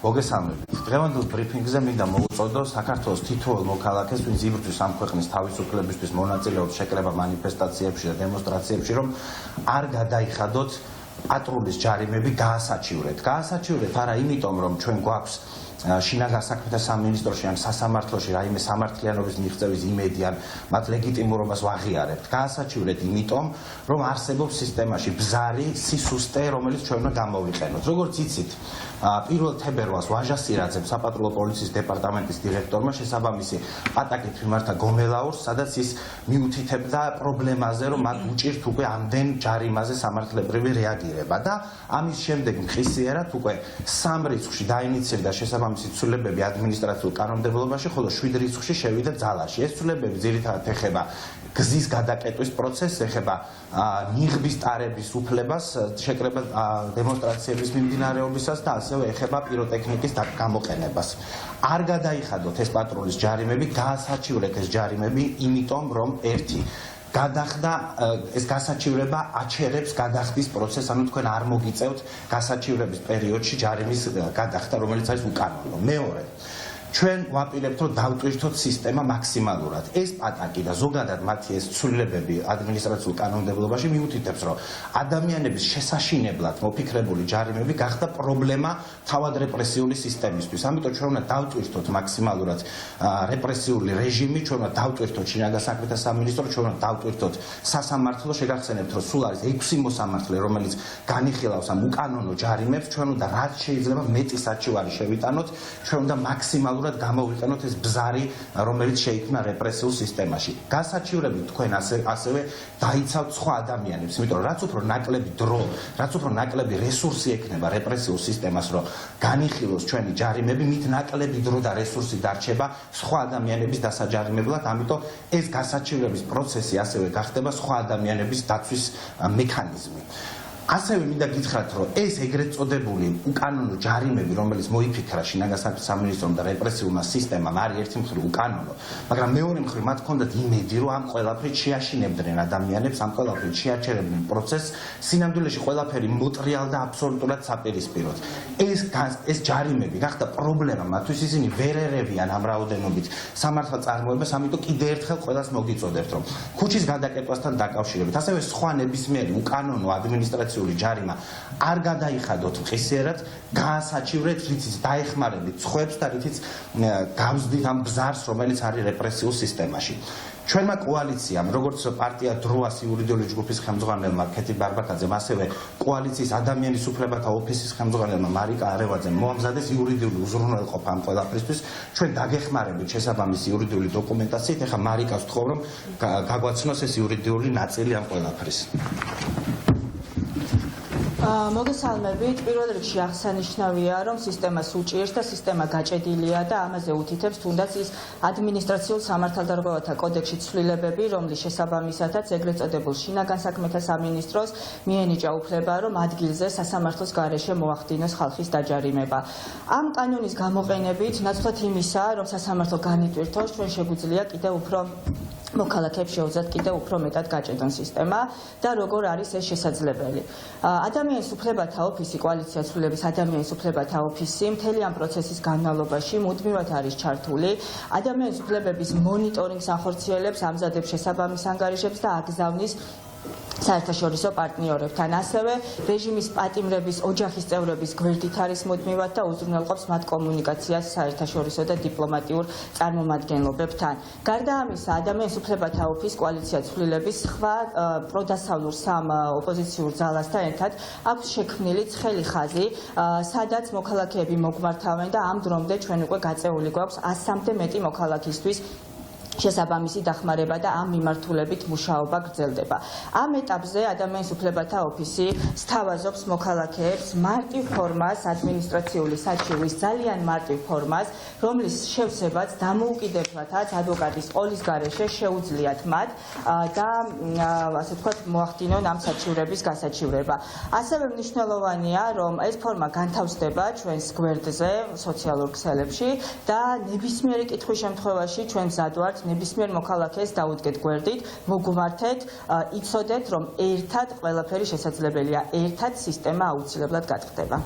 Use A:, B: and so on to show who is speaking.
A: მოგესალმებით. დღევანდელ ბრიფინგზე მინდა მოვუწოდო საქართველოს თითოეულ მოქალაქეს, ვინც იბრძვის ამ ქვეყნის თავისუფლებისთვის, მონაწილეობს შეკრება მანიფესტაციებში და დემონსტრაციებში, რომ არ გადაიხადოთ პატრულის ჯარიმები გაასაჩივრეთ. გაასაჩივრეთ არა იმიტომ, რომ ჩვენ გვაქვს შინაგან საქმეთა სამინისტროში ან სასამართლოში რაიმე სამართლიანობის მიღწევის იმედი ან მათ ლეგიტიმურობას ვაღიარებთ. გაასაჩივრეთ იმიტომ, რომ არსებობს სისტემაში ბზარი, სისუსტე, რომელიც ჩვენ უნდა გამოვიყენოთ. როგორც იცით, 1 თებერვალს ვაჟა სირაძემ საპატრულო პოლიციის დეპარტამენტის დირექტორმა შესაბამისი ატაკით მიმართა გომელაურს, სადაც ის მიუთითებდა პრობლემაზე, რომ მათ უჭირთ უკვე ამდენ ჯარიმაზე სამართლებრივი რეაგირება და ამის შემდეგ მხისიერად უკვე 3 რიცხვში დაინიცირდა შესაბამისი ცვლილებები ადმინისტრაციულ კანონმდებლობაში, ხოლო 7 რიცხვში შევიდა ძალაში. ეს ცვლილებები ძირითადად ეხება გზის გადაკეტვის პროცესს, ეხება ნიღბის ტარების უფლებას, შეკრება დემონსტრაციების მიმდინარეობისას და ასევე ეხება პიროტექნიკის გამოყენებას. არ გადაიხადოთ ეს პატრულის ჯარიმები, გაასაჩივრეთ ეს ჯარიმები, იმიტომ რომ ერთი გადახდა ეს გასაჩივრება აჩერებს გადახდის პროცესს, ანუ თქვენ არ მოგიწევთ გასაჩივრების პერიოდში ჯარიმის გადახდა, რომელიც არის უკანონო. მეორე, ჩვენ ვაპირებთ, რომ დავტვირთოთ სისტემა მაქსიმალურად. ეს პატაკი და ზოგადად მათი ეს ცვლილებები ადმინისტრაციულ კანონმდებლობაში მიუთითებს, რომ ადამიანების შესაშინებლად მოფიქრებული ჯარიმები გახდა პრობლემა თავად რეპრესიული სისტემისთვის. ამიტომ ჩვენ უნდა დავტვირთოთ მაქსიმალურად რეპრესიული რეჟიმი, ჩვენ უნდა დავტვირთოთ შინაგან საქმეთა სამინისტრო, ჩვენ უნდა დავტვირთოთ სასამართლო. შეგახსენებთ, რომ სულ არის 6 მოსამართლე, რომელიც განიხილავს ამ უკანონო ჯარიმებს. ჩვენ უნდა რაც შეიძლება მეტი საჩივარი შევიტანოთ, ჩვენ უნდა მაქსიმალურად გამოვიყენოთ ეს ბზარი, რომელიც შეიქმნა რეპრესიულ სისტემაში. გასაჩივრებით თქვენ ასევე დაიცავთ სხვა ადამიანებს, იმიტომ რომ რაც უფრო ნაკლები დრო, რაც უფრო ნაკლები რესურსი ექნება რეპრესიულ სისტემას, რომ განიხილოს ჩვენი ჯარიმები, მით ნაკლები დრო და რესურსი დარჩება სხვა ადამიანების დასაჯარიმებლად, ამიტომ ეს გასაჩივრების პროცესი ასევე გახდება სხვა ადამიანების დაცვის მექანიზმი. ასევე მინდა გითხრათ, რომ ეს ეგრეთ წოდებული უკანონო ჯარიმები, რომელიც მოიფიქრა შინაგან საქმეთა სამინისტრომ და რეპრესიულმა სისტემამ, არის ერთი მხრივ უკანონო, მაგრამ მეორე მხრივ მათ ჰქონდათ იმედი, რომ ამ ყველაფრით შეაშინებდნენ ადამიანებს, ამ ყველაფრით შეაჩერებდნენ პროცესს, სინამდვილეში ყველაფერი მოტრიალ და აბსოლუტურად საპირისპიროდ. ეს ჯარიმები გახდა პრობლემა მათთვის, ისინი ვერ ერევიან ამ რაოდენობით სამართალწარმოებას, ამიტომ კიდე ერთხელ ყველას მოგიწოდებთ, რომ ქუჩის გადაკეტვასთან დაკავშირებით, ასევე სხვა ნებისმიერი უკანონო ადმინისტრაციული ჯარიმა არ გადაიხადოთ მხისიერად, გაასაჩივრეთ, რითიც დაეხმარებით სხვებს და რითიც გავზდით ამ ბზარს, რომელიც არის რეპრესიულ სისტემაში. ჩვენმა კოალიციამ, როგორც პარტია დროას იურიდიული ჯგუფის ხელმძღვანელმა ქეთი ბარბაკაძემ, ასევე კოალიციის ადამიანის უფლებათა ოფისის ხელმძღვანელმა მარიკა არევაძემ მოამზადეს იურიდიული უზრუნველყოფა ამ ყველაფრისთვის. ჩვენ დაგეხმარებით შესაბამისი იურიდიული დოკუმენტაციით, ეხლა მარიკას ვთხოვ, რომ გაგვაცნოს ეს იურიდიული ნაწილი ამ ყველაფრის.
B: მოგესალმებით. პირველ რიგში აღსანიშნავია, რომ სისტემას უჭირს და სისტემა გაჭედილია და ამაზე უთითებს თუნდაც ის ადმინისტრაციულ სამართალდარღვევათა კოდექსში ცვლილებები, რომლის შესაბამისათაც ეგრეთ წოდებულ შინაგან საქმეთა სამინისტროს მიენიჭა უფლება, რომ ადგილზე სასამართლოს გარეშე მოახდინოს ხალხის დაჯარიმება. ამ კანონის გამოყენებით ნაცვლად იმისა, რომ სასამართლო განიტვირთოს, ჩვენ შეგვიძლია კიდევ უფრო მოქალაქეებს შეუძლიათ კიდევ უფრო მეტად გაჭედონ სისტემა და როგორ არის ეს შესაძლებელი. ადამიანის უფლებათა ოფისი, კოალიცია ცვლილების ადამიანის უფლებათა ოფისი მთელი ამ პროცესის განმავლობაში მუდმივად არის ჩართული. ადამიანის უფლებების მონიტორინგს ახორციელებს, ამზადებს შესაბამის ანგარიშებს და აგზავნის საერთაშორისო პარტნიორებთან. ასევე რეჟიმის პატიმრების ოჯახის წევრების გვერდით არის მუდმივად და უზრუნველყოფს მათ კომუნიკაციას საერთაშორისო და დიპლომატიურ წარმომადგენლობებთან. გარდა ამისა, ადამიანის უფლებათა ოფისს კოალიცია ცვლილების სხვა პროდასავლურ 3 ოპოზიციურ ძალასთან ერთად აქვს შექმნილი ცხელი ხაზი, სადაც მოქალაქეები მოგვართავენ და ამ დრომდე ჩვენ უკვე გაწეული გვაქვს 100-მდე მეტი მოქალაქისთვის შესაბამისი დახმარება და ამ მიმართულებით მუშაობა გრძელდება. ამ ეტაპზე ადამიანის უფლებათა ოფისი სთავაზობს მოქალაქეებს მარტივ ფორმას, ადმინისტრაციული საჩივრის ძალიან მარტივ ფორმას, რომლის შევსებაც დამოუკიდებლადაც ადვოკატის ყოლის გარეშე შეუძლიათ მათ და ასე ვთქვათ მოახდინონ ამ საჩივრების გასაჩივრება. ასევე მნიშვნელოვანია, რომ ეს ფორმა განთავსდება ჩვენს გვერდზე, სოციალურ ქსელებში და ნებისმიერი კითხვის შემთხვევაში ჩვენ მზად ვართ ნებისმიერ მოქალაქეს დაუდგეთ გვერდით, მოგვმართეთ, იცოდეთ, რომ ერთად ყველაფერი შესაძლებელია, ერთად სისტემა აუცილებლად გატყდება.